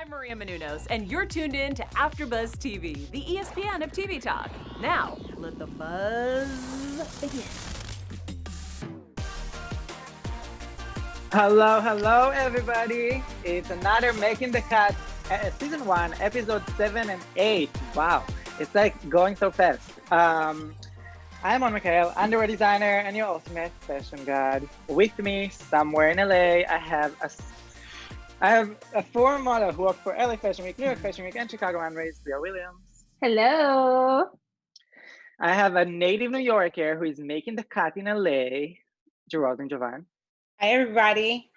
I'm Maria Menounos, and you're tuned in to AfterBuzz TV, the ESPN of TV talk. Now, let the buzz begin. Hello, everybody. It's another Making the Cut, Season 1, Episode 7 and 8. Wow, it's like going so fast. I'm on Mekahel, underwear designer and your ultimate fashion god. With me, somewhere in LA, I have a former model who worked for LA Fashion Week, New York Fashion Week, and Chicago Runways, Bria Williams. Hello. I have a native New Yorker who is making the cut in LA, Jeroslyn Jovonn. Hi, everybody.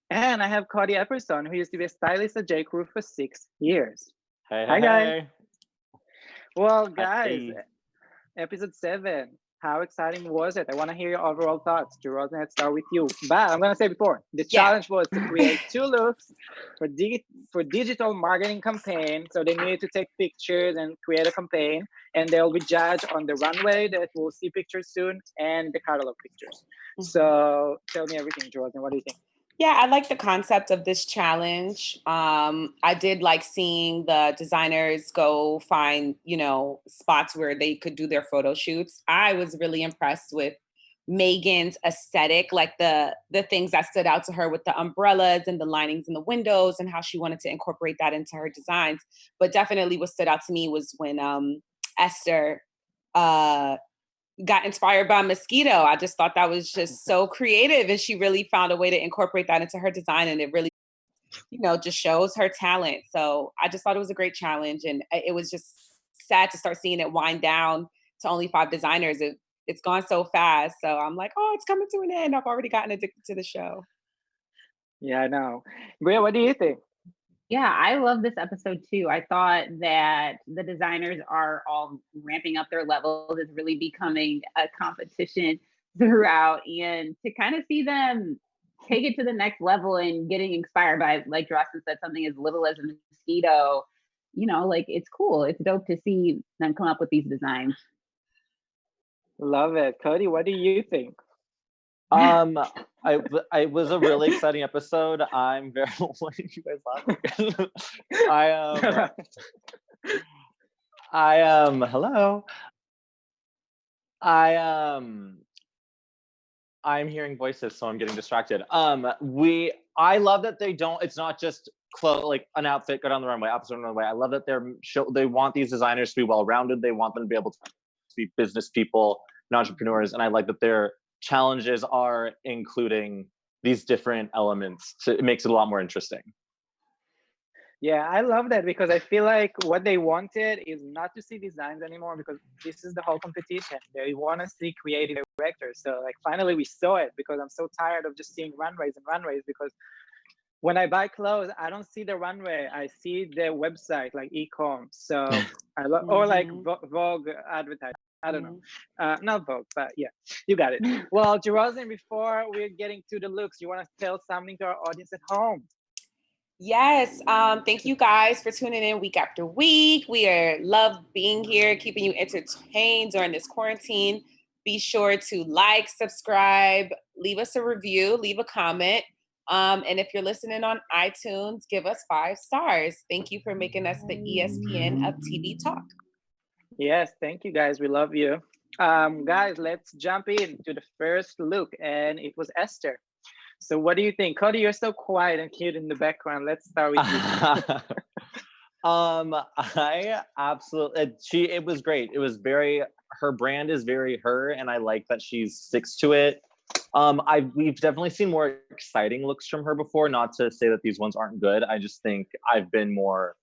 And I have Cody Epperson, who used to be a stylist at J. Crew for 6 years. Hi, guys. Well, guys, Hi. Episode 7. How exciting was it? I want to hear your overall thoughts. Jeroslyn, let's start with you. But I'm going to say before, the challenge was to create 2 looks for digital marketing campaign. So they needed to take pictures and create a campaign. And they'll be judged on the runway that we'll see pictures soon and the catalog pictures. So tell me everything, Jeroslyn. What do you think? Yeah, I like the concept of this challenge. I did like seeing the designers go find, spots where they could do their photo shoots. I was really impressed with Megan's aesthetic, like the things that stood out to her with the umbrellas and the linings in the windows and how she wanted to incorporate that into her designs. But definitely what stood out to me was when Esther got inspired by mosquito. I just thought that was just so creative, and she really found a way to incorporate that into her design, and it really, just shows her talent. So I just thought it was a great challenge, and it was just sad to start seeing it wind down to only 5 designers. It's gone so fast. So I'm like, oh, it's coming to an end. I've already gotten addicted to the show. Yeah, I know. Bria, what do you think? Yeah, I love this episode too. I thought that the designers are all ramping up their levels. It's really becoming a competition throughout. And to kind of see them take it to the next level and getting inspired by, like Jeroslyn said, something as little as a mosquito, it's cool. It's dope to see them come up with these designs. Love it. Cody, what do you think? It was a really exciting episode. I'm very what are you guys laughing? Hello. I'm hearing voices, so I'm getting distracted. I love that it's not just like an outfit, go down the runway, opposite runway. I love that they want these designers to be well-rounded. They want them to be able to be business people and entrepreneurs, and I like that their challenges are including these different elements. It makes it a lot more interesting. Yeah, I love that because I feel like what they wanted is not to see designs anymore, because this is the whole competition. They want to see creative directors. So like finally we saw it, because I'm so tired of just seeing runways, because when I buy clothes, I don't see the runway. I see the website, like e-com. So I love, or like Vogue advertising. I don't know. Not Vogue, but yeah, you got it. Well, Jeroslyn, before we're getting to the looks, you want to tell something to our audience at home? Yes. Thank you guys for tuning in week after week. We love being here, keeping you entertained during this quarantine. Be sure to like, subscribe, leave us a review, leave a comment. And if you're listening on iTunes, give us 5 stars. Thank you for making us the ESPN of TV talk. Yes, thank you guys. We love you. Guys, let's jump into the first look, and it was Esther. So what do you think? Cody, you're so quiet and cute in the background. Let's start with you. I absolutely, it was great. It was her brand is very her, and I like that she sticks to it. We've definitely seen more exciting looks from her before, not to say that these ones aren't good. I just think I've been more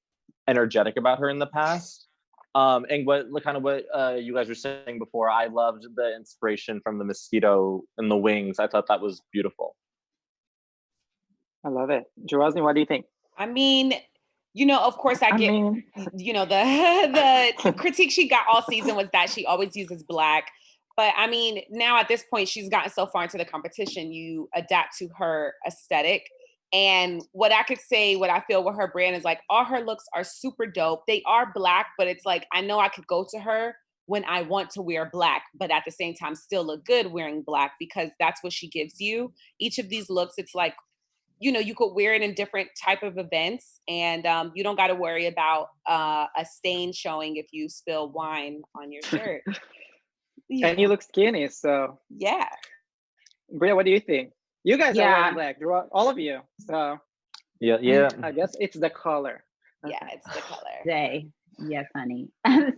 energetic about her in the past. And what you guys were saying before, I loved the inspiration from the mosquito and the wings. I thought that was beautiful. I love it. Jeroslyn, what do you think? I mean, of course I get, the critique she got all season was that she always uses black. But I mean, now at this point, she's gotten so far into the competition, you adapt to her aesthetic. And what I could say, what I feel with her brand is like, all her looks are super dope. They are black, but it's like, I know I could go to her when I want to wear black, but at the same time, still look good wearing black, because that's what she gives you. Each of these looks, it's like you could wear it in different type of events, and you don't got to worry about a stain showing if you spill wine on your shirt. And you look skinny, so Yeah. Bria, what do you think? You guys are Yeah. wearing black, all of you. So Yeah. I guess it's the color. Yeah, it's the color. Day. Yes, honey.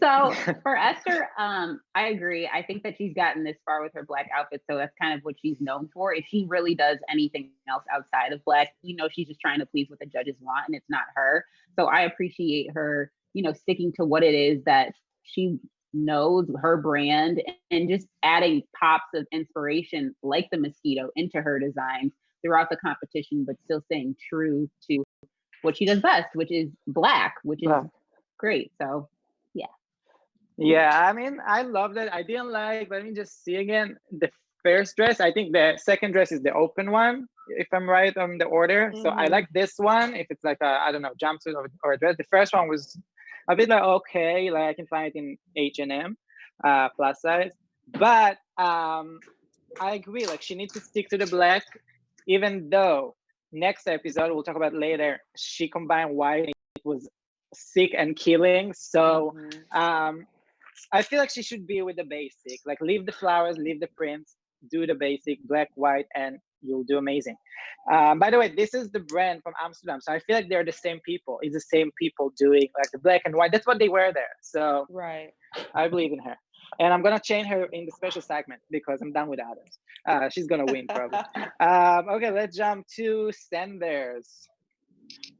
So for Esther, I agree. I think that she's gotten this far with her black outfit, so that's kind of what she's known for. If she really does anything else outside of black, she's just trying to please what the judges want, and it's not her. So I appreciate her, sticking to what it is that she knows, her brand, and just adding pops of inspiration like the mosquito into her designs throughout the competition, but still staying true to what she does best, which is black, which is great. So yeah, I mean, I love that. I didn't like, let me just see again, the first dress. I think the second dress is the open one, if I'm right on the order. So I like this one, if it's like a, I don't know, jumpsuit or a dress. The first one was a bit like, okay, like I can find it in H&M plus size. But I agree, like she needs to stick to the black, even though next episode, we'll talk about later, she combined white and it was sick and killing. So I feel like she should be with the basic, like leave the flowers, leave the prints, do the basic, black, white, and you'll do amazing. By the way, this is the brand from Amsterdam. So I feel like they're the same people. It's the same people doing like the black and white. That's what they wear there. So I believe in her. And I'm going to change her in the special segment because I'm done with others. She's going to win probably. Okay, let's jump to Sanders.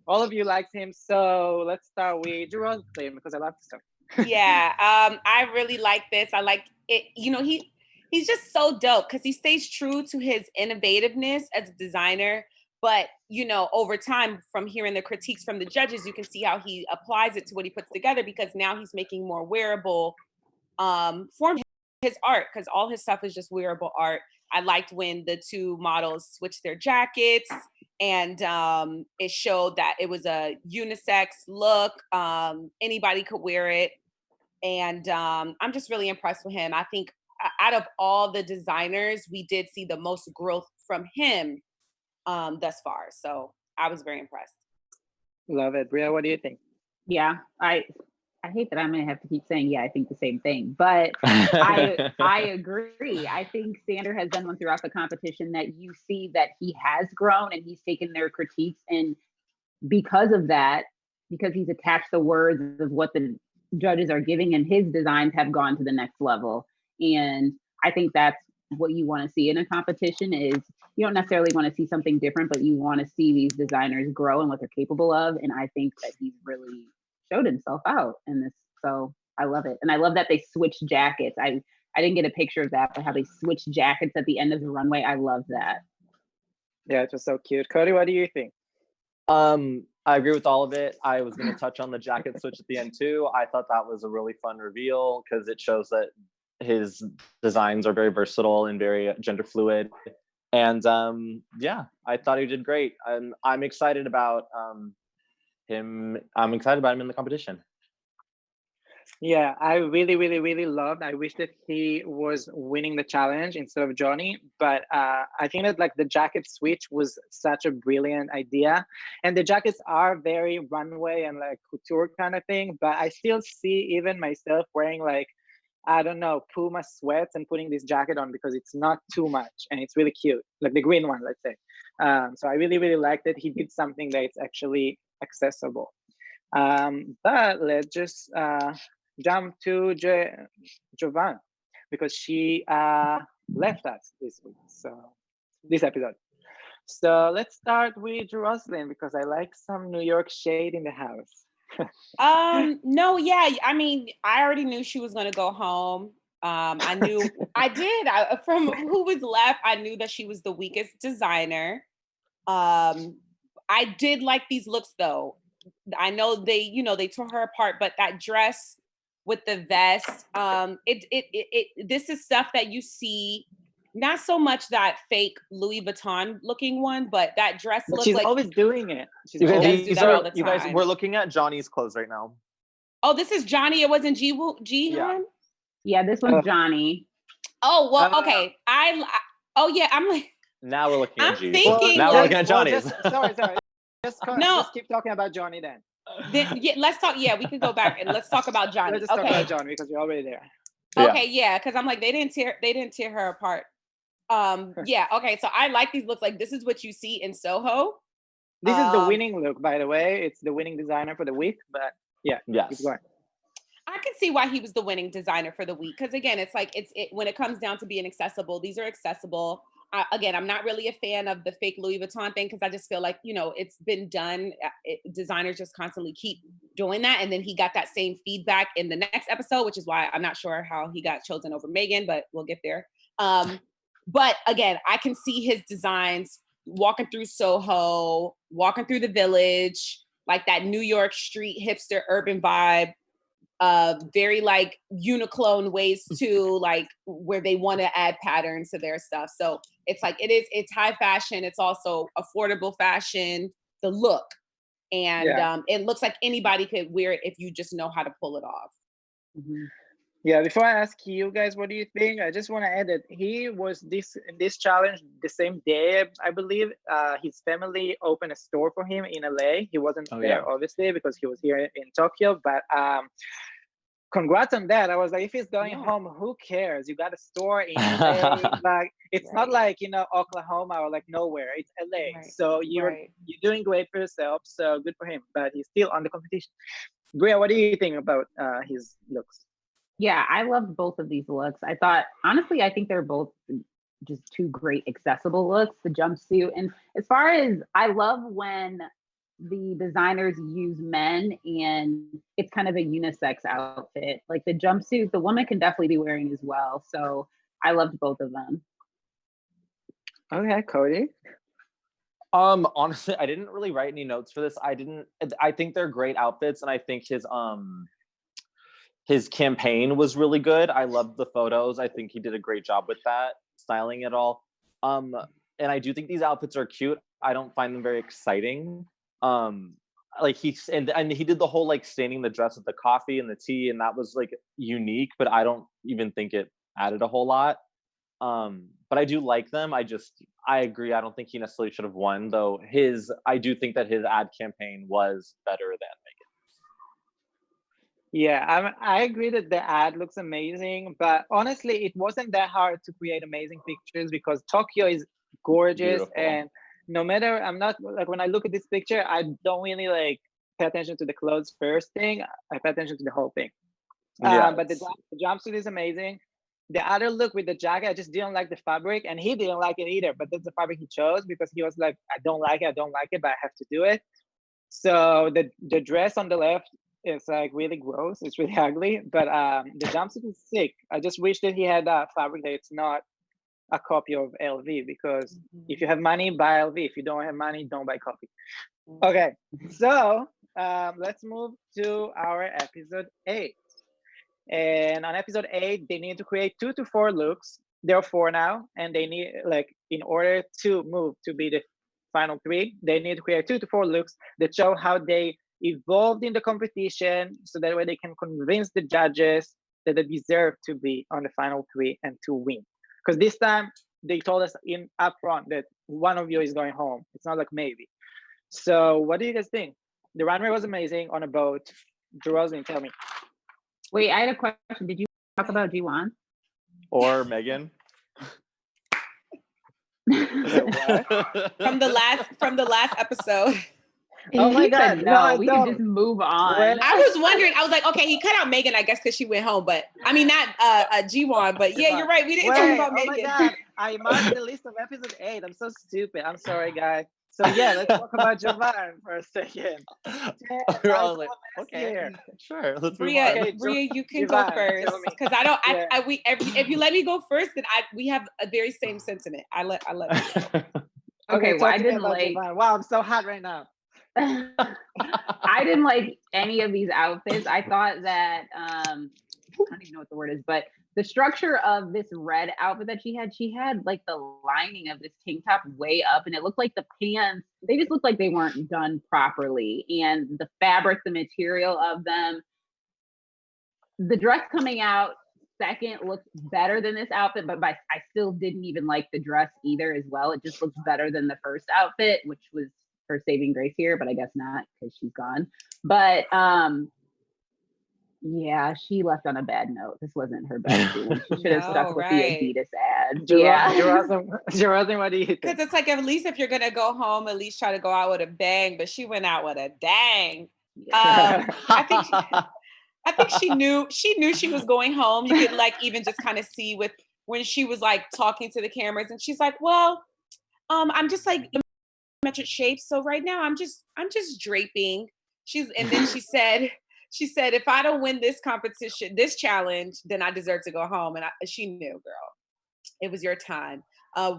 All of you liked him. So let's start with Jeroslyn because I love this stuff. Yeah, I really like this. I like it. He's just so dope because he stays true to his innovativeness as a designer. But, over time, from hearing the critiques from the judges, you can see how he applies it to what he puts together, because now he's making more wearable form his art, because all his stuff is just wearable art. I liked when the two models switched their jackets, and it showed that it was a unisex look. Anybody could wear it. And I'm just really impressed with him. I think out of all the designers, we did see the most growth from him thus far. So I was very impressed. Love it. Bria, what do you think? Yeah, I hate that I'm going to have to keep saying, yeah, I think the same thing, but I agree. I think Sander has done one throughout the competition that you see that he has grown and he's taken their critiques. And because of that, because he's attached the words of what the judges are giving, and his designs have gone to the next level. And I think that's what you want to see in a competition. Is you don't necessarily want to see something different, but you want to see these designers grow and what they're capable of. And I think that he's really showed himself out in this. So I love it. And I love that they switched jackets. I didn't get a picture of that, but how they switched jackets at the end of the runway. I love that. Yeah, it was so cute. Cody, what do you think? I agree with all of it. I was going to touch on the jacket switch at the end too. I thought that was a really fun reveal because it shows that his designs are very versatile and very gender fluid. And yeah, I thought he did great. I'm excited about him. I'm excited about him in the competition. Yeah, I really loved. I wish that he was winning the challenge instead of Johnny, but I think that like the jacket switch was such a brilliant idea, and the jackets are very runway and like couture kind of thing. But I still see even myself wearing like, I don't know, Puma sweats and putting this jacket on because it's not too much and it's really cute, like the green one, let's say. So I really liked that he did something that it's actually accessible. But let's just jump to Jovonn because she left us this week, so this episode. So let's start with Jeroslyn because I like some New York shade in the house. No, yeah, I mean, I already knew she was going to go home. I knew from who was left, I knew that she was the weakest designer. I did like these looks though. I know they tore her apart, but that dress with the vest, this is stuff that you see, not so much that fake Louis Vuitton looking one, but that dress looked She's like always doing it. You guys, we're looking at Johnny's clothes right now. Oh, this is Johnny. It wasn't Jihan? Yeah, this one's Johnny. Oh, well, okay. I'm like, Now we're looking I'm at G's. thinking, Now we're looking at Johnny's. Sorry. No. Just keep talking about Johnny then. Let's talk. Yeah, we can go back and let's talk about Johnny. Let's just talk about Johnny because we're already there. Okay, yeah, because I'm like they didn't tear her apart. Yeah, okay. So I like these looks. Like this is what you see in Soho. This is the winning look, by the way. It's the winning designer for the week, but yeah, yes. keep going. I can see why he was the winning designer for the week because again, it's like when it comes down to being accessible, these are accessible. Again, I'm not really a fan of the fake Louis Vuitton thing because I just feel like it's been done. Designers just constantly keep doing that, and then he got that same feedback in the next episode, which is why I'm not sure how he got chosen over Megan, but we'll get there. But again, I can see his designs walking through Soho, walking through the Village, like that New York street hipster urban vibe. Very like Uniqlo ways too, like where they want to add patterns to their stuff. So it's like it's high fashion. It's also affordable fashion. The look, and it looks like anybody could wear it if you just know how to pull it off. Mm-hmm. Yeah, before I ask you guys, what do you think? I just want to add that he was this challenge the same day, I believe. His family opened a store for him in LA. He wasn't there, obviously, because he was here in Tokyo. But congrats on that. I was like, if he's going home, who cares? You got a store in LA. Like, it's not like, Oklahoma or like nowhere. It's LA. Right. So you're doing great for yourself. So good for him. But he's still on the competition. Bria, what do you think about his looks? Yeah, I loved both of these looks. I think they're both just two great accessible looks, the jumpsuit. And as far as I love when the designers use men and it's kind of a unisex outfit. Like the jumpsuit, the woman can definitely be wearing as well. So I loved both of them. Okay, Cody. Honestly, I didn't really write any notes for this. I think they're great outfits, and I think his campaign was really good. I loved the photos. I think he did a great job with that, styling it all. And I do think these outfits are cute. I don't find them very exciting. Like he did the whole like staining the dress with the coffee and the tea, and that was like unique, but I don't even think it added a whole lot. But I do like them. I agree. I don't think he necessarily should have won, though. I do think that his ad campaign was better than Megan. Yeah, I agree that the ad looks amazing, but honestly, it wasn't that hard to create amazing pictures because Tokyo is gorgeous. Beautiful. And no matter, I'm not like when I look at this picture, I don't really like pay attention to the clothes first thing. I pay attention to the whole thing. Yes. But the jumpsuit is amazing. The other look with the jacket, I just didn't like the fabric, and he didn't like it either. But that's the fabric he chose because he was like, I don't like it, but I have to do it. So the dress on the left, it's like really gross. It's really ugly, but the jumpsuit is sick. I just wish that he had a fabric that it's not a copy of LV, because if you have money, buy LV. If you don't have money, don't buy copy. Okay, so let's move to our episode 8. And on episode 8, they need to create 2 to 4 looks. There are 4 now, and they need, like, in order to move to be the final 3, they need to create 2 to 4 looks that show how they evolved in the competition, so that way they can convince the judges that they deserve to be on the final 3 and to win. Because this time they told us in upfront that one of you is going home. It's not like maybe. So what do you guys think? The runway was amazing on a boat. Jeroslyn, tell me. Wait, I had a question. Did you talk about Jovonn? Or Megan? From the last episode. Oh my God! No, we can just move on. I was wondering. I was like, okay, he cut out Megan, I guess, because she went home. But I mean, not Jovonn. But yeah, you're right. We didn't talk about Megan. Oh my God! I marked the list of episode 8. I'm so stupid. I'm sorry, guys. So yeah, let's talk about Jovonn for a second. We're all like, okay, sure. Let's Bria, move on. Bria, you can go first because I don't. If you let me go first, then we have a very same sentiment. I let you. Okay, well, I didn't like. Jovonn. Wow, I'm so hot right now. I didn't like any of these outfits. I thought that I don't even know what the word is, but the structure of this red outfit that she had like the lining of this tank top way up, and it looked like the pants, they just looked like they weren't done properly. And the fabric, the material of them, the dress coming out second looks better than this outfit, but I still didn't even like the dress either as well. It just looks better than the first outfit, which was her saving grace here, but I guess not because she's gone. But yeah, she left on a bad note. This wasn't her best scene. She should have stuck with the Adidas ad. Jeroslyn, what do you think? Because it's like, at least if you're gonna go home, at least try to go out with a bang. But she went out with a dang. I think she knew she was going home. You could like even just kind of see with when she was like talking to the cameras, and she's like, "Well, I'm just like geometric shapes. So right now, I'm just draping." And then she said, if I don't win this competition, this challenge, then I deserve to go home. And she knew, girl, it was your time.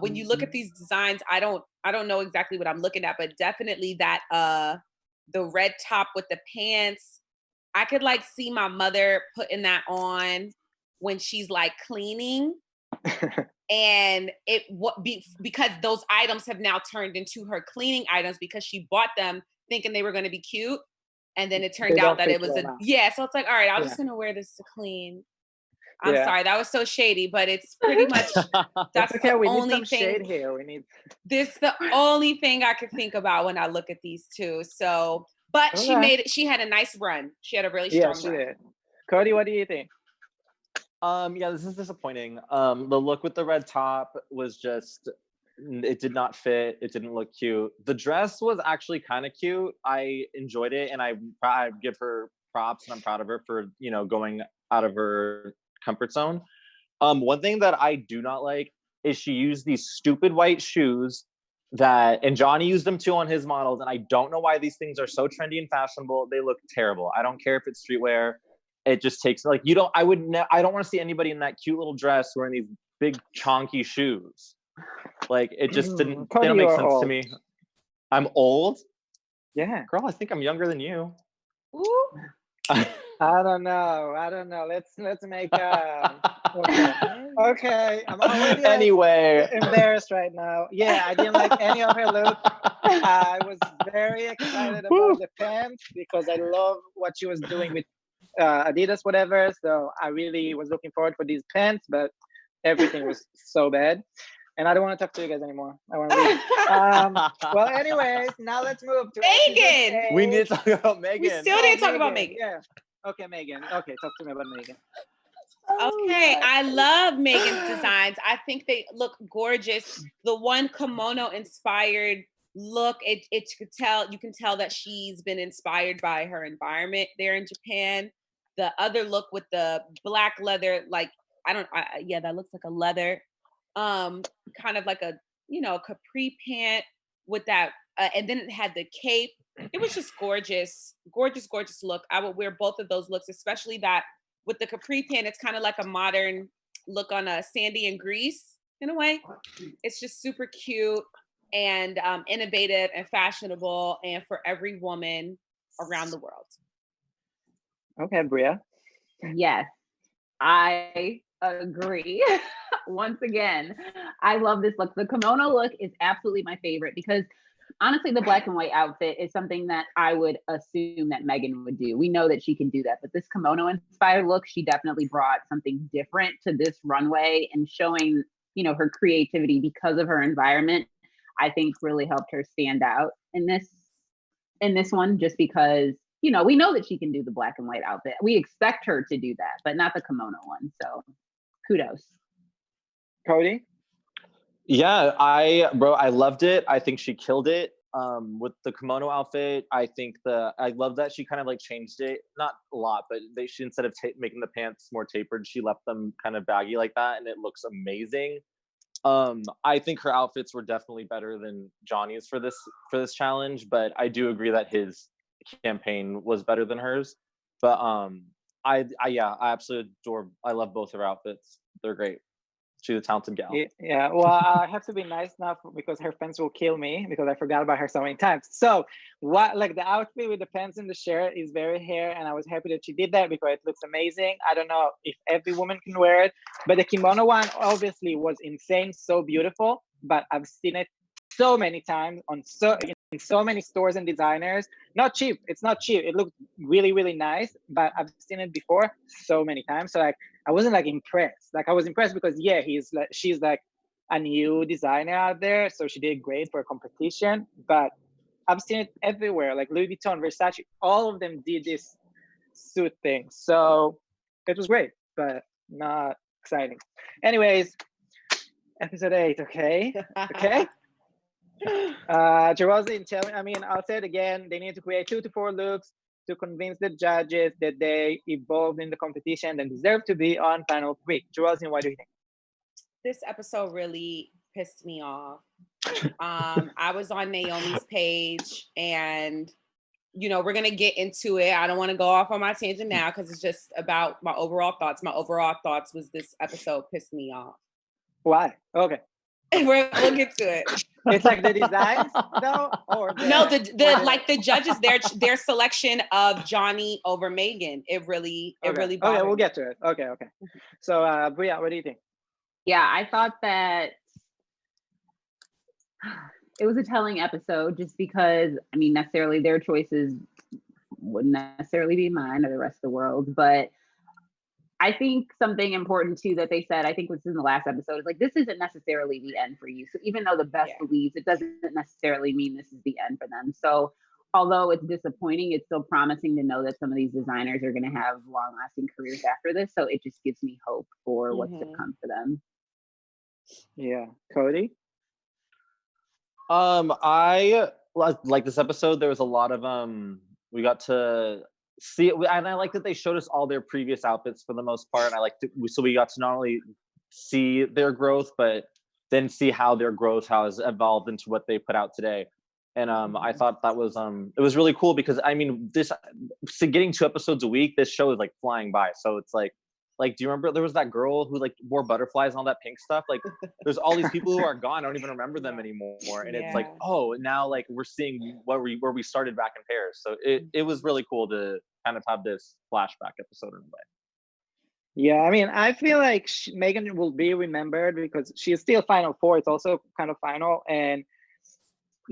When you look at these designs, I don't know exactly what I'm looking at, but definitely that the red top with the pants. I could like see my mother putting that on when she's like cleaning. And because those items have now turned into her cleaning items because she bought them thinking they were going to be cute. And then it turned out that it was so it's like, all right, I'm just going to wear this to clean. I'm sorry, that was so shady, but it's pretty much, that's okay, the only thing. Shade here. This the only thing I could think about when I look at these two. So, but she had a nice run. She had a really strong run. Did. Cody, what do you think? Yeah, this is disappointing. The look with the red top was just, it did not fit. It didn't look cute. The dress was actually kind of cute. I enjoyed it, and I give her props, and I'm proud of her for, going out of her comfort zone. One thing that I do not like is she used these stupid white shoes and Johnny used them too on his models, and I don't know why these things are so trendy and fashionable. They look terrible. I don't care if it's streetwear. It just takes like I don't want to see anybody in that cute little dress wearing these big chonky shoes. Like it just they don't make sense to me. I'm old? Yeah. Girl, I think I'm younger than you. Ooh. I don't know. Let's make okay. I'm already anyway embarrassed right now. Yeah, I didn't like any of her look. I was very excited about the pants because I love what she was doing with Adidas, whatever. So I really was looking forward for these pants, but everything was so bad. And I don't want to talk to you guys anymore. I want to leave. Well, anyways, now let's move to Megan. We need to talk about Megan. We still need to talk about Megan. Yeah. Okay, Megan. Okay, talk to me about Megan. Okay, I love Megan's designs. I think they look gorgeous. The one kimono inspired look, you can tell that she's been inspired by her environment there in Japan. The other look with the black leather, like that looks like a leather. Kind of like a capri pant with that, and then it had the cape. It was just gorgeous look. I would wear both of those looks, especially that with the capri pant. It's kind of like a modern look on a Sandy and Grease in a way. It's just super cute and innovative and fashionable, and for every woman around the world. Okay, Bria. Yes, I agree. Once again, I love this look. The kimono look is absolutely my favorite because honestly, the black and white outfit is something that I would assume that Megan would do. We know that she can do that, but this kimono inspired look, she definitely brought something different to this runway, and showing, her creativity because of her environment, I think really helped her stand out in this one, just because, we know that she can do the black and white outfit. We expect her to do that, but not the kimono one. So kudos. Cody? Yeah, I loved it. I think she killed it with the kimono outfit. I love that she kind of like changed it, not a lot, but she instead of making the pants more tapered, she left them kind of baggy like that, and it looks amazing. I think her outfits were definitely better than Johnny's for this challenge, but I do agree that his campaign was better than hers. But I absolutely adore. I love both of her outfits. They're great. She's a talented gal. Yeah, well, I have to be nice now because her fans will kill me because I forgot about her so many times. So the outfit with the pants and the shirt is very hair, and I was happy that she did that because it looks amazing. I don't know if every woman can wear it, but the kimono one obviously was insane, so beautiful, but I've seen it so many times in so many stores and designers. Not cheap. It's not cheap. It looked really, really nice, but I've seen it before so many times. So I wasn't like impressed. Like I was impressed because yeah, she's like a new designer out there, so she did great for a competition. But I've seen it everywhere, like Louis Vuitton, Versace, all of them did this suit thing. So it was great, but not exciting. Anyways, episode 8, okay? Okay? Jeroslyn, I'll say it again. They need to create 2 to 4 looks to convince the judges that they evolved in the competition and deserve to be on final 3. Jeroslyn, what do you think? This episode really pissed me off. I was on Naomi's page, and we're gonna get into it. I don't want to go off on my tangent now because it's just about my overall thoughts. My overall thoughts was this episode pissed me off. Why? Okay. We'll get to it. It's like the designs, though, or the judges, their selection of Johnny over Megan. It really bothered Okay, we'll me. get to it. Okay. So, Bria, what do you think? Yeah, I thought that it was a telling episode just because, necessarily their choices wouldn't necessarily be mine or the rest of the world. But I think something important too that they said, I think was in the last episode, is like, this isn't necessarily the end for you. So even though the best believes, it doesn't necessarily mean this is the end for them. So although it's disappointing, it's still promising to know that some of these designers are going to have long-lasting careers after this. So it just gives me hope for what's to come for them. Yeah. Cody? I like this episode. There was a lot of we got to see it, and I like that they showed us all their previous outfits for the most part. And I liked it, so we got to not only see their growth, but then see how their growth has evolved into what they put out today. And I thought that was it was really cool because getting 2 episodes a week, this show is like flying by. So it's like do you remember there was that girl who like wore butterflies and all that pink stuff? Like there's all these people who are gone. I don't even remember them anymore. And it's like, oh, now like we're seeing where we started back in Paris. So it was really cool to kind of have this flashback episode in a way. Yeah, I feel like Megan will be remembered because she's still Final 4. It's also kind of final. And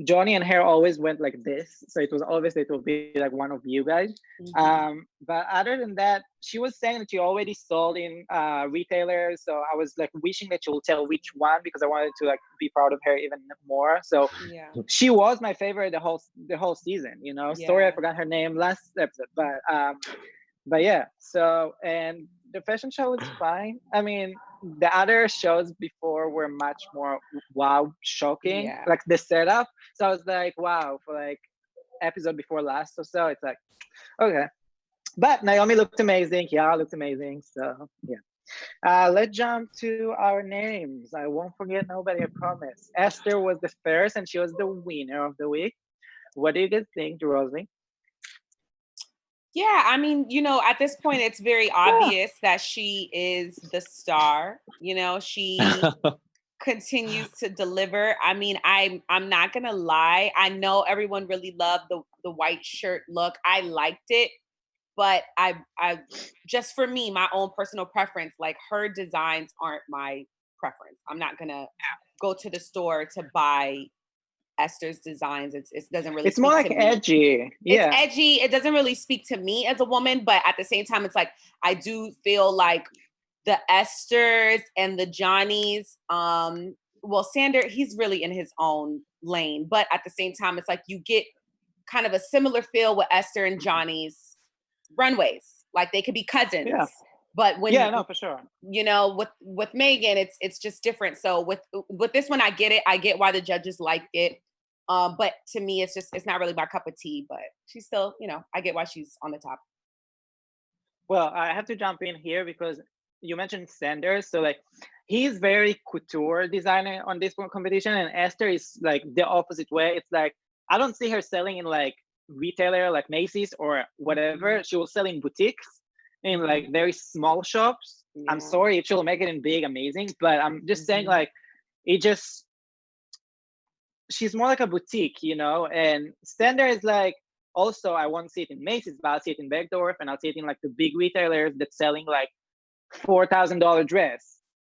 Johnny and her always went like this. So it was always it will be like one of you guys. But other than that, she was saying that she already sold in retailers. So I was like wishing that she will tell which one because I wanted to like be proud of her even more. So she was my favorite the whole season, Sorry, I forgot her name last episode. But yeah, so and the fashion show was fine. The other shows before were much more shocking, like the setup. So I was like, wow, for like episode before last or so, it's like, okay. But Naomi looked amazing. Kiara looked amazing. So yeah. Let's jump to our names. I won't forget nobody, I promise. Esther was the first and she was the winner of the week. What do you guys think, Jeroslyn? Yeah, at this point, it's very obvious that she is the star. She continues to deliver. I'm not gonna lie. I know everyone really loved the white shirt look. I liked it, but I just for me, my own personal preference, like her designs aren't my preference. I'm not gonna go to the store to buy Esther's designs. It doesn't really. It's more like edgy. Yeah, it's edgy. It doesn't really speak to me as a woman, but at the same time, it's like I do feel like the Esthers and the Johnnies. Sander, he's really in his own lane, but at the same time, it's like you get kind of a similar feel with Esther and Johnny's runways. Like they could be cousins. Yeah. But when for sure. With Megan, it's just different. So with this one, I get it. I get why the judges liked it. But to me, it's not really my cup of tea. But she's still, I get why she's on the top. Well, I have to jump in here because you mentioned Sanders. So like he's very couture designer on this one competition, and Esther is like the opposite way. It's like I don't see her selling in like retailer like Macy's or whatever. She will sell in boutiques. In like very small shops. I'm sorry if she'll make it in big, amazing, but I'm just saying like she's more like a boutique, and Stender is like, also I won't see it in Macy's, but I'll see it in Bergdorf and I'll see it in like the big retailers that's selling like $4,000 dress.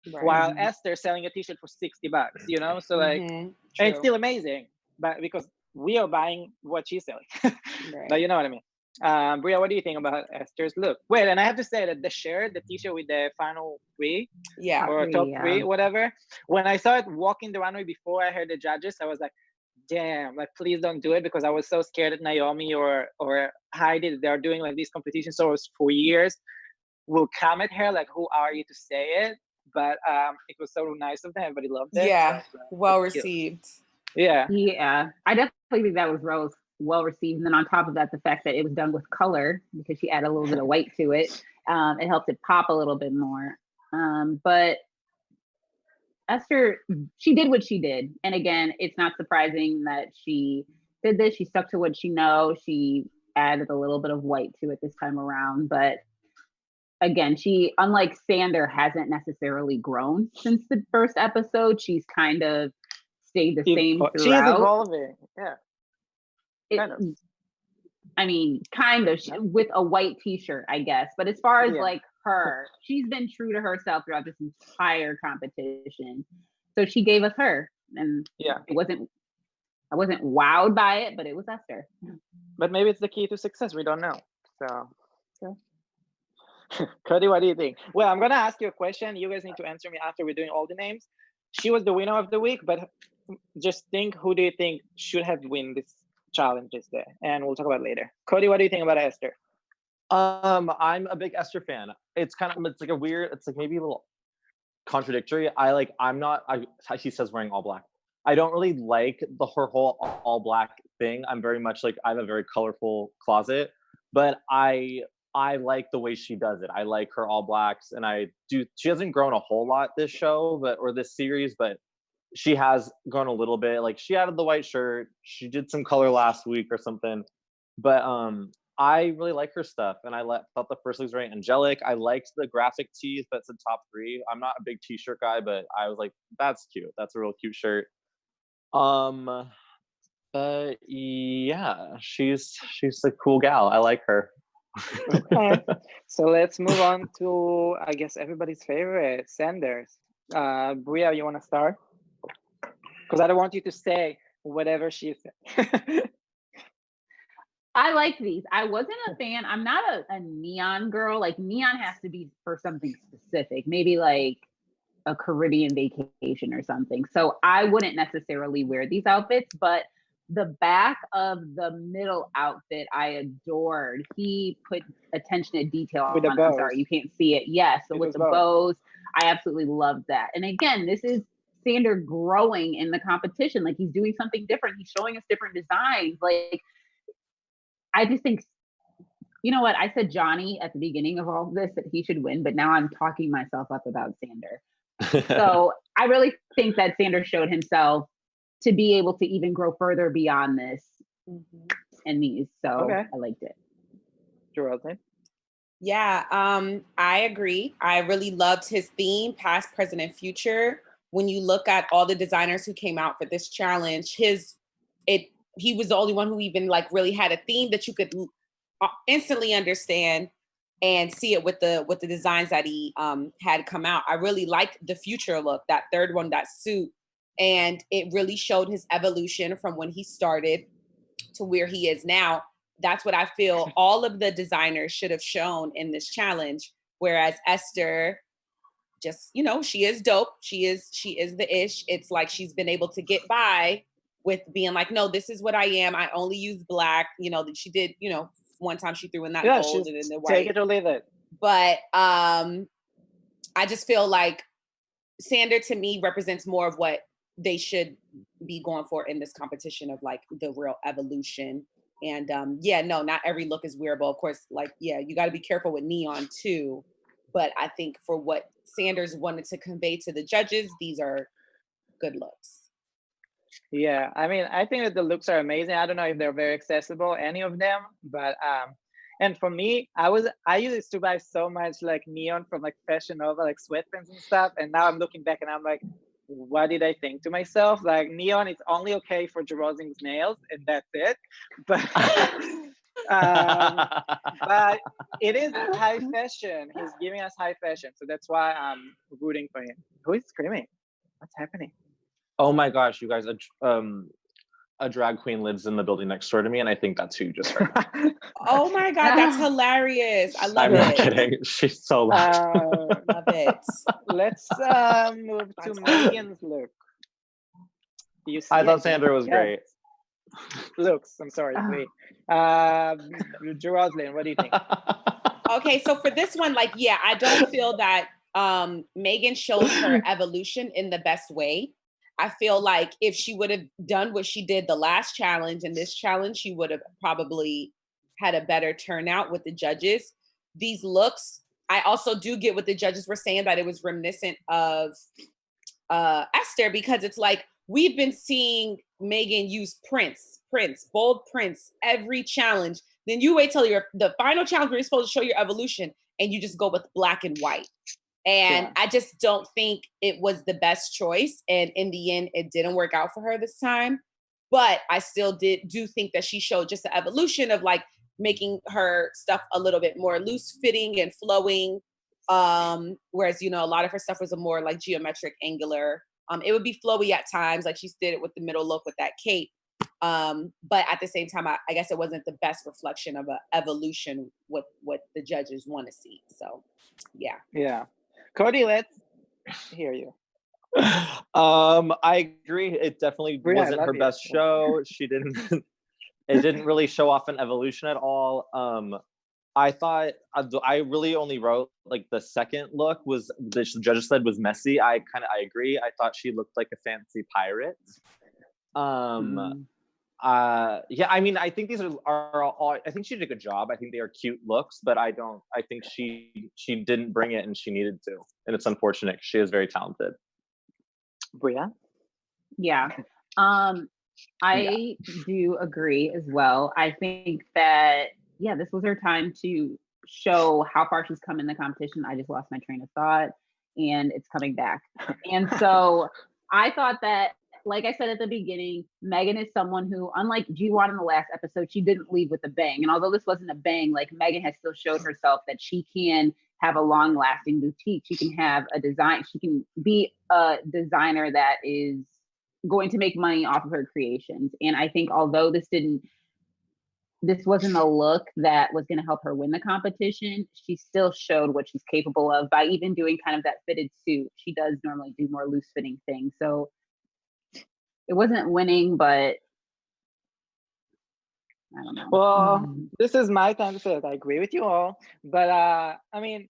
While Esther selling a t-shirt for $60, so like, and it's still amazing, but because we are buying what she's selling, but you know what I mean? Bria, what do you think about Esther's look? Wait, and I have to say that the shirt, the t-shirt with the final three Yeah. or top Yeah. three, whatever. When I saw it walking the runway before I heard the judges, I was like, damn, like please don't do it, because I was so scared that Naomi or Heidi, they're doing like these competition shows for years, will come at her like, who are you to say it? But it was so nice of them. Everybody loved it. Yeah. So, Well it's cute. received. Yeah. Yeah, I definitely think that was well received. And then on top of that, the fact that it was done with color, because she added a little bit of white to it, it helped it pop a little bit more. But Esther, she did what she did. And again, it's not surprising that she did this. She stuck to what she knows. She added a little bit of white to it this time around. But again, she, unlike Sander, hasn't necessarily grown since the first episode. She's kind of stayed the same throughout. She is evolving. Yeah. Kind of. I mean, kind of, with a white t-shirt, I guess. But as far as like her, she's been true to herself throughout this entire competition. So she gave us her, and I wasn't wowed by it, but it was Esther. But maybe it's the key to success. We don't know. So. Cody, what do you think? Well, I'm gonna ask you a question. You guys need to answer me after we're doing all the names. She was the winner of the week, but just think, who do you think should have won this challenge there? And we'll talk about it later. Cody, what do you think about Esther? I'm a big Esther fan. It's like a weird, it's like maybe a little contradictory. She says wearing all black. I don't really like her whole all black thing. I'm very much like, I have a very colorful closet, but I like the way she does it. I like her all blacks, and she hasn't grown a whole lot this show, or this series, but she has grown a little bit. Like, she added the white shirt, she did some color last week or something, but I really like her stuff, and I thought the first look was very angelic. I liked the graphic tees that said top three. I'm not a big t-shirt guy, but I was like, that's cute. That's a real cute shirt. But yeah, she's a cool gal. I like her. Okay, so let's move on to, I guess, everybody's favorite, Sanders. Bria, you want to start? Because I don't want you to say whatever she said. I like these. I wasn't a fan. I'm not a neon girl. Like, neon has to be for something specific, maybe like a Caribbean vacation or something. So I wouldn't necessarily wear these outfits, but the back of the middle outfit I adored. He put attention to detail With the on. bows. I'm sorry, you can't see it. Yes, so with the bows, I absolutely loved that. And again, this is Sander growing in the competition. Like, he's doing something different. He's showing us different designs. Like, I just think, you know what? I said Johnny at the beginning of all this that he should win, but now I'm talking myself up about Sander. So I really think that Sander showed himself to be able to even grow further beyond this and these. So I liked it. Jeroslyn? Yeah, I agree. I really loved his theme, past, present, and future. When you look at all the designers who came out for this challenge, he was the only one who even like really had a theme that you could instantly understand and see it with the designs that he had come out. I really liked the future look, that third one, that suit. And it really showed his evolution from when he started to where he is now. That's what I feel all of the designers should have shown in this challenge. Whereas Esther, just, she is dope. She is the ish. It's like she's been able to get by with being like, no, this is what I am. I only use black. She did, one time she threw in that gold and then the white. Take it or leave it. But I just feel like Sander, to me, represents more of what they should be going for in this competition, of like the real evolution. And no, not every look is wearable. Of course, you got to be careful with neon too. But I think for what Sanders wanted to convey to the judges, these are good looks. Yeah, I mean, I think that the looks are amazing. I don't know if they're very accessible, any of them, but and for me, I used to buy so much like neon from like Fashion Nova, like sweatpants and stuff, and now I'm looking back and I'm like, what did I think to myself? Like, neon is only okay for Jeroslyn's nails, and that's it. But but it is high fashion. He's giving us high fashion, so that's why I'm rooting for him. Who is screaming? What's happening? Oh my gosh, you guys! a drag queen lives in the building next door to me, and I think that's who you just heard. Oh my God, that's hilarious. I love I'm not it. kidding. She's so loud. Love it. Let's move to That's Megan's look. You see I thought it? Sandra was Yeah. great. Looks, I'm sorry. Wait. Jeroslyn, what do you think? Okay, so for this one, like, yeah, I don't feel that Megan showed her evolution in the best way. I feel like if she would have done what she did the last challenge and this challenge, she would have probably had a better turnout with the judges. These looks, I also do get what the judges were saying, that it was reminiscent of Esther, because it's like we've been seeing Megan use bold prints every challenge. Then you wait till the final challenge where you're supposed to show your evolution, and you just go with black and white. And I just don't think it was the best choice. And in the end, it didn't work out for her this time. But I still do think that she showed just the evolution of like making her stuff a little bit more loose fitting and flowing. Whereas, you know, a lot of her stuff was a more like geometric, angular. It would be flowy at times, like she did it with the middle look with that cape. But at the same time, I guess it wasn't the best reflection of an evolution with what the judges want to see. So, yeah. Yeah. Cody, let's hear you. I agree. It definitely Bria, wasn't her best show. She didn't. It didn't really show off an evolution at all. I thought I really only wrote like the second look was the judges said was messy. I agree. I thought she looked like a fancy pirate. Yeah, I mean, I think these are all, I think she did a good job. I think they are cute looks, but I think she didn't bring it and she needed to. And it's unfortunate because she is very talented. Bria? Yeah. I do agree as well. I think that, yeah, this was her time to show how far she's come in the competition. I just lost my train of thought and it's coming back. And so I thought that, like I said at the beginning, Megan is someone who, unlike Jovonn in the last episode, she didn't leave with a bang. And although this wasn't a bang, like Megan has still showed herself that she can have a long-lasting boutique. She can have a design. She can be a designer that is going to make money off of her creations. And I think although this wasn't a look that was going to help her win the competition, she still showed what she's capable of by even doing kind of that fitted suit. She does normally do more loose fitting things. So it wasn't winning, but I don't know. Well, this is my time to say that I agree with you all. But I mean,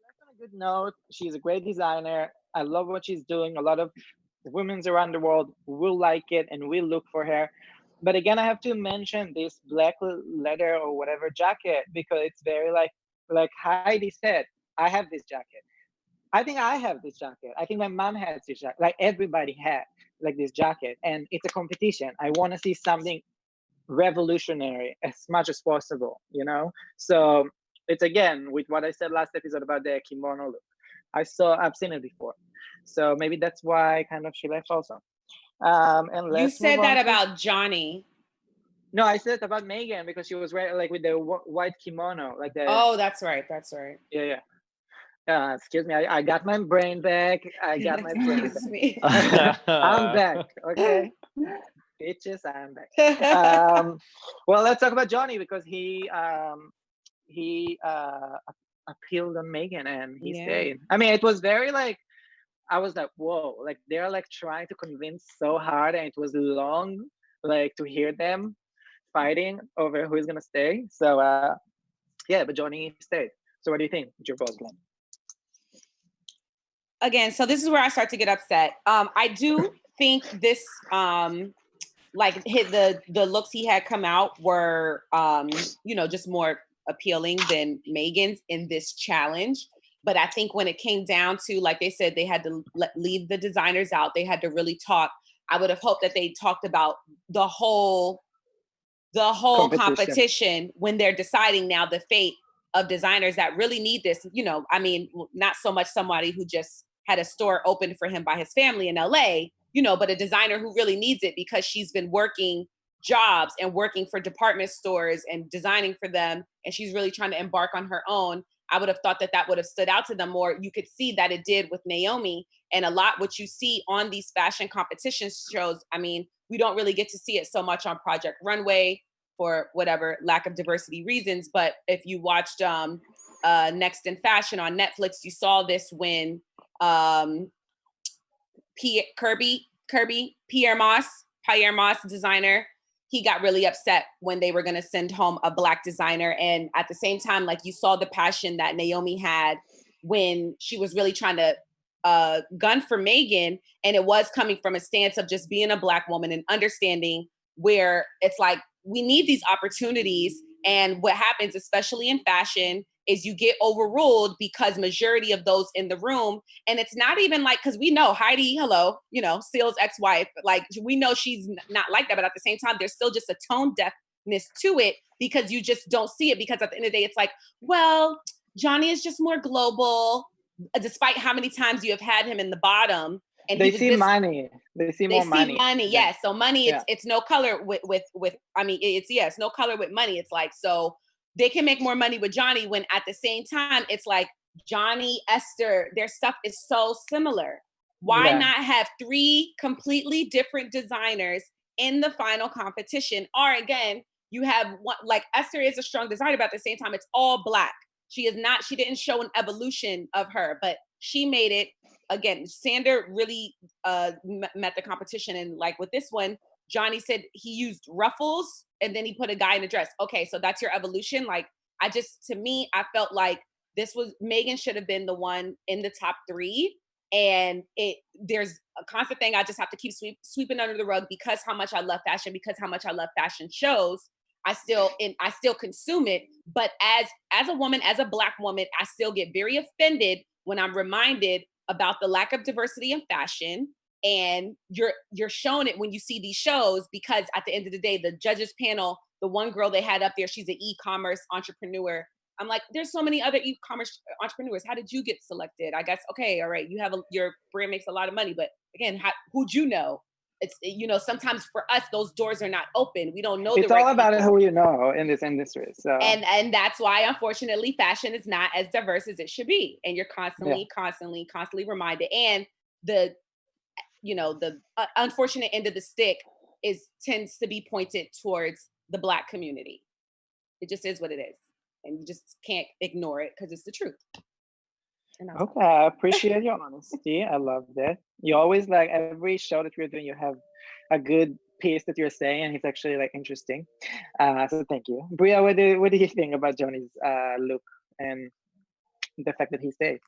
that's on a good note. She's a great designer. I love what she's doing. A lot of women around the world will like it and will look for her. But again, I have to mention this black leather or whatever jacket because it's very like Heidi said, I have this jacket. I think I have this jacket. I think my mom has this jacket. Like everybody had like this jacket, and it's a competition. I want to see something revolutionary as much as possible, you know? So it's again with what I said last episode about the kimono look. I've seen it before. So maybe that's why kind of she left also. And You said that about Johnny. No, I said about Megan because she was wearing like with the white kimono, like the. Oh, that's right. That's right. Yeah. Excuse me, I got my brain back. I got my brain Excuse back. me. I'm back. Okay, bitches, I'm back. Well, let's talk about Johnny because he appealed on Megan and he stayed. I mean, it was very like. I was like, whoa, like they're like trying to convince so hard and it was long, like to hear them fighting over who is gonna stay. So yeah, but Johnny stayed. So what do you think, Jeroslyn? Again, so this is where I start to get upset. I do think this like the looks he had come out were you know, just more appealing than Megan's in this challenge. But I think when it came down to, like they said, they had to leave the designers out. They had to really talk. I would have hoped that they talked about the whole competition when they're deciding now the fate of designers that really need this. You know, I mean, not so much somebody who just had a store opened for him by his family in LA, you know, but a designer who really needs it because she's been working jobs and working for department stores and designing for them. And she's really trying to embark on her own. I would have thought that would have stood out to them more. You could see that it did with Naomi, and a lot what you see on these fashion competition shows. I mean, we don't really get to see it so much on Project Runway for whatever lack of diversity reasons. But if you watched Next in Fashion on Netflix, you saw this when Pierre Moss designer, he got really upset when they were going to send home a Black designer. And at the same time, like, you saw the passion that Naomi had when she was really trying to gun for Megan. And it was coming from a stance of just being a Black woman and understanding where it's like, we need these opportunities. And what happens, especially in fashion, is you get overruled because majority of those in the room, and it's not even like, because we know Heidi, hello, you know, Seal's ex-wife, like, we know she's not like that, but at the same time, there's still just a tone deafness to it because you just don't see it, because at the end of the day, it's like, well, Johnny is just more global, despite how many times you have had him in the bottom. And they see money. They see more money. Yes. So money, it's no color with I mean, it's no color with money. It's like, so they can make more money with Johnny, when at the same time, it's like Johnny, Esther, their stuff is so similar. Why not have 3 completely different designers in the final competition? Or again, you have one, like Esther is a strong designer, but at the same time, it's all Black. She didn't show an evolution of her, but she made it. Again, Sander really met the competition. And like with this one, Johnny said he used ruffles and then he put a guy in a dress. Okay, so that's your evolution. Like, to me, I felt like Megan should have been the one in the top 3. And there's a constant thing I just have to keep sweeping under the rug, because how much I love fashion, because how much I love fashion shows. I still consume it. But as a woman, as a Black woman, I still get very offended when I'm reminded about the lack of diversity in fashion. And you're shown it when you see these shows, because at the end of the day, the judges panel, the one girl they had up there, she's an e-commerce entrepreneur. I'm like, there's so many other e-commerce entrepreneurs. How did you get selected? I guess, okay, all right, your brand makes a lot of money, but again, who'd you know? It's, you know, sometimes for us, those doors are not open. We don't know. It's all about who you know in this industry. So and that's why, unfortunately, fashion is not as diverse as it should be. And you're constantly reminded. And the unfortunate end of the stick tends to be pointed towards the Black community. It just is what it is, and you just can't ignore it because it's the truth. Okay, I appreciate your honesty. I love that. You always, like, every show that you're doing, you have a good piece that you're saying, and it's actually like interesting. So thank you, Bria. What do you think about Johnny's look and the fact that he stayed?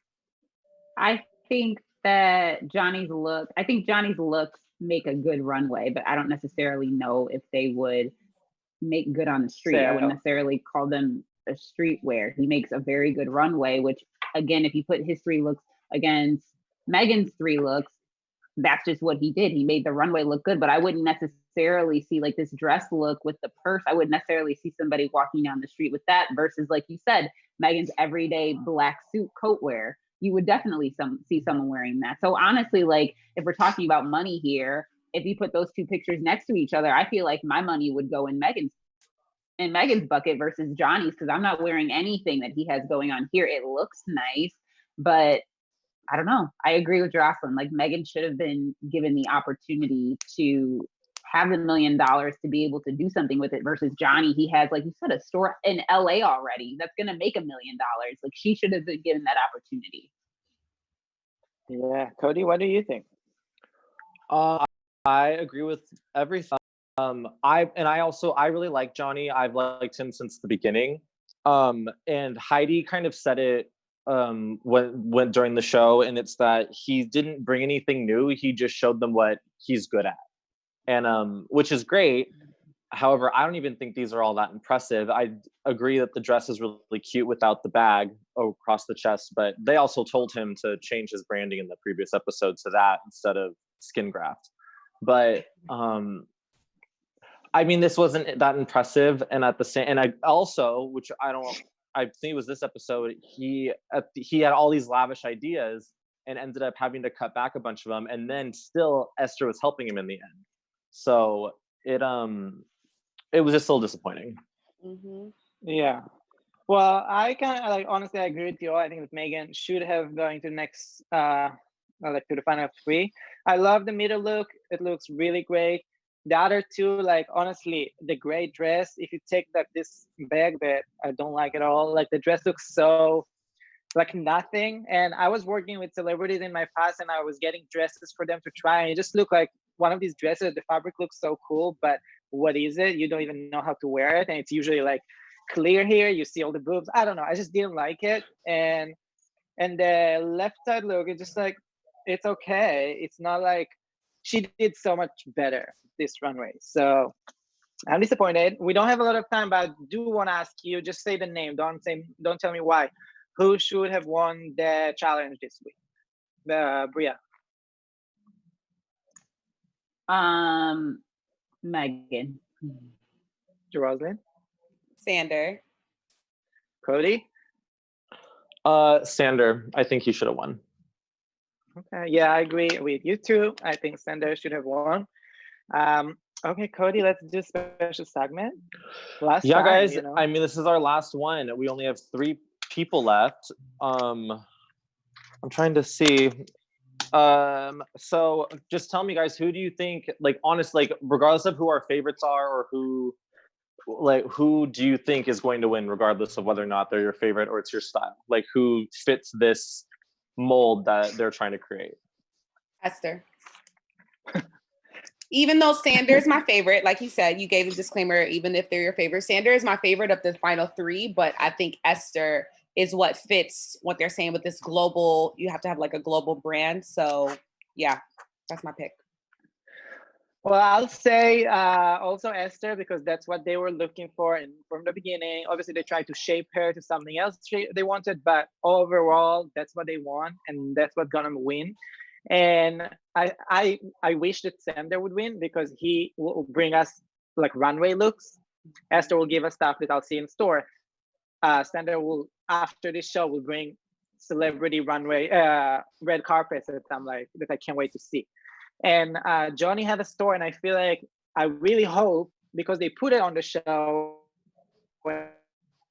I think Johnny's looks make a good runway, but I don't necessarily know if they would make good on the street. I wouldn't necessarily call them a streetwear. He makes a very good runway, which, again, if you put his 3 looks against Megan's 3 looks, that's just what he did. He made the runway look good, but I wouldn't necessarily see like this dress look with the purse. I wouldn't necessarily see somebody walking down the street with that versus, like you said, Megan's everyday Black suit coat wear. You would definitely see someone wearing that. So honestly, like, if we're talking about money here, if you put those 2 pictures next to each other, I feel like my money would go in Megan's bucket versus Johnny's, because I'm not wearing anything that he has going on here. It looks nice, but I don't know. I agree with Jeroslyn. Like, Megan should have been given the opportunity to have the $1 million to be able to do something with it versus Johnny. He has, like you said, a store in LA already that's going to make $1 million. Like, she should have been given that opportunity. Yeah. Cody, what do you think? I agree with everything. I really like Johnny. I've liked him since the beginning. And Heidi kind of said it when during the show, and it's that he didn't bring anything new. He just showed them what he's good at, and which is great. However, I don't even think these are all that impressive. I agree that the dress is really cute without the bag across the chest, but they also told him to change his branding in the previous episode to that instead of skin graft. But I mean, this wasn't that impressive, and at the same, and I also, which I think it was this episode, he had all these lavish ideas and ended up having to cut back a bunch of them, and then still Esther was helping him in the end. So it was just a little disappointing. Mm-hmm. Yeah. Well, I kind of like, honestly, I agree with you. I think that Megan should have going to the next like to the final 3. I love the middle look. It looks really great. the other two, like honestly, the gray dress, if you take this bag that I don't like at all, like the dress looks so like nothing. And I was working with celebrities in my past and I was getting dresses for them to try, and it just looked like one of these dresses. The fabric looks so cool, but what is it? You don't even know how to wear it, and it's usually like clear here, you see all the boobs. I don't know, I just didn't like it. And the left side look, it's just like, it's okay. It's not like she did so much better this runway. So I'm disappointed. We don't have a lot of time, but I do want to ask you, just say the name. Don't tell me why. Who should have won the challenge this week? Bria. Megan. Jeroslyn. Sander. Cody. Sander. I think he should have won. Okay, yeah, I agree with you too. I think Sander should have won. Okay, Cody, let's do a special segment. Last time, guys, you know. I mean, this is our last one. We only have 3 people left. I'm trying to see. So just tell me, guys, who do you think, like, honestly, like, regardless of who our favorites are or who do you think is going to win, regardless of whether or not they're your favorite or it's your style? Like, who fits this mold that they're trying to create? Esther. Even though Sander is my favorite, like you said, you gave a disclaimer, even if they're your favorite. Sander is my favorite of the final 3, but I think Esther is what fits what they're saying with this global, you have to have like a global brand. So yeah, that's my pick. Well, I'll say also Esther, because that's what they were looking for, and from the beginning, obviously they tried to shape her to something else they wanted, but overall, that's what they want, and that's what's gonna win. And I wish that Sander would win, because he will bring us like runway looks. Esther will give us stuff that I'll see in store. Sander will, after this show, will bring celebrity runway red carpets that I can't wait to see. And Johnny had a store, and I feel like, I really hope, because they put it on the show when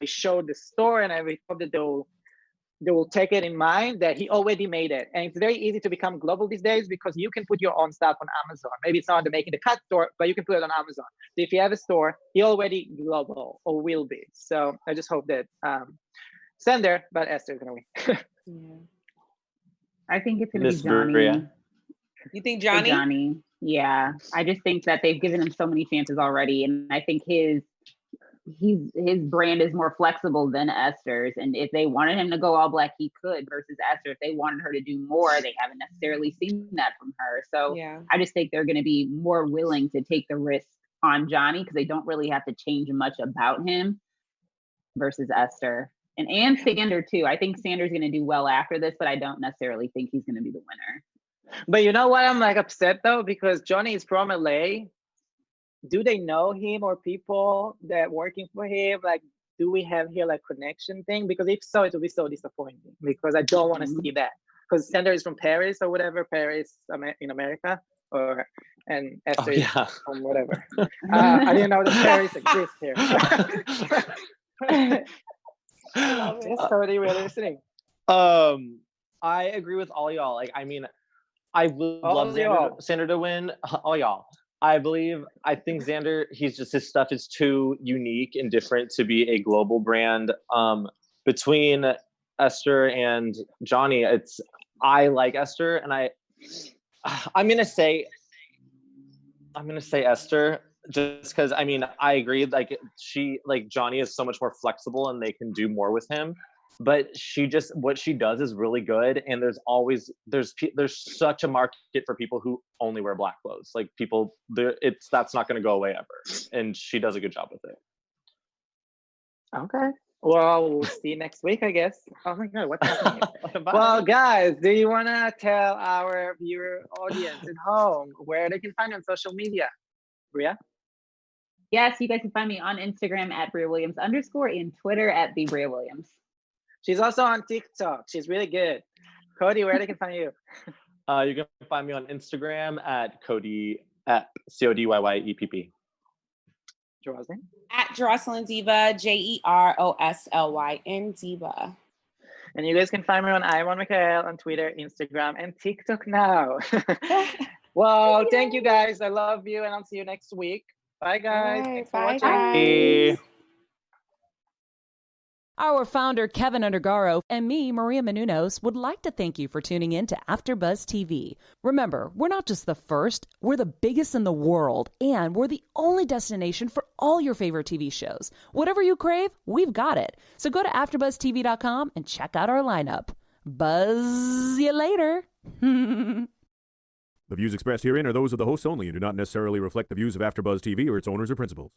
they showed the store, and I really hope that they will take it in mind that he already made it. And it's very easy to become global these days, because you can put your own stuff on Amazon. Maybe it's not the Making the Cut store, but you can put it on Amazon. So if you have a store, he already global, or will be. So I just hope that Sander, but Esther's gonna win. Yeah. I think it's gonna Miss be Johnny. Bria. You think Johnny? Johnny. Yeah. I just think that they've given him so many chances already. And I think his brand is more flexible than Esther's. And if they wanted him to go all black, he could, versus Esther. If they wanted her to do more, they haven't necessarily seen that from her. So Yeah. I just think they're gonna be more willing to take the risk on Johnny, because they don't really have to change much about him, versus Esther. And Sander too. I think Sander's gonna do well after this, but I don't necessarily think he's gonna be the winner. But you know what? I'm like upset though, because Johnny is from LA. Do they know him, or people that working for him? Like, do we have here like connection thing? Because if so, it will be so disappointing, because I don't want to see that. Because Sander is from Paris or whatever, Paris in America, and Esther is from whatever. I didn't know that Paris exists here. Yes, Cody, we're listening. I agree with all y'all. Like, I mean, I would love Sander to win. All y'all. I think Sander, his stuff is too unique and different to be a global brand. Between Esther and Johnny, I like Esther, and I'm gonna say Esther, just because, I mean, I agree, like, Johnny is so much more flexible and they can do more with him, but what she does is really good, and there's such a market for people who only wear black clothes. Like, that's not going to go away ever, and she does a good job with it. Okay, well, we'll see next week, I guess. Oh my god, what's happening? Well, guys, do you want to tell our viewer audience at home where they can find you on social media? Bria? Yes, you guys can find me on Instagram at Bria Williams _ and Twitter at the Bria Williams. She's also on TikTok. She's really good. Cody, where they can find you? You can find me on Instagram at Cody Epp, CODYYEPP. Jeroslyn? At Jeroslyn Diva, JEROSLYN Diva. And you guys can find me on Mekahel on Twitter, Instagram, and TikTok now. Well, thank you guys. I love you, and I'll see you next week. Bye, guys. Right, Thanks for bye, watching. guys. Our founder, Keven Undergaro, and me, Maria Menounos, would like to thank you for tuning in to AfterBuzz TV. Remember, we're not just the first, we're the biggest in the world, and we're the only destination for all your favorite TV shows. Whatever you crave, we've got it. So go to AfterBuzzTV.com and check out our lineup. Buzz you later. The views expressed herein are those of the hosts only and do not necessarily reflect the views of AfterBuzz TV or its owners or principals.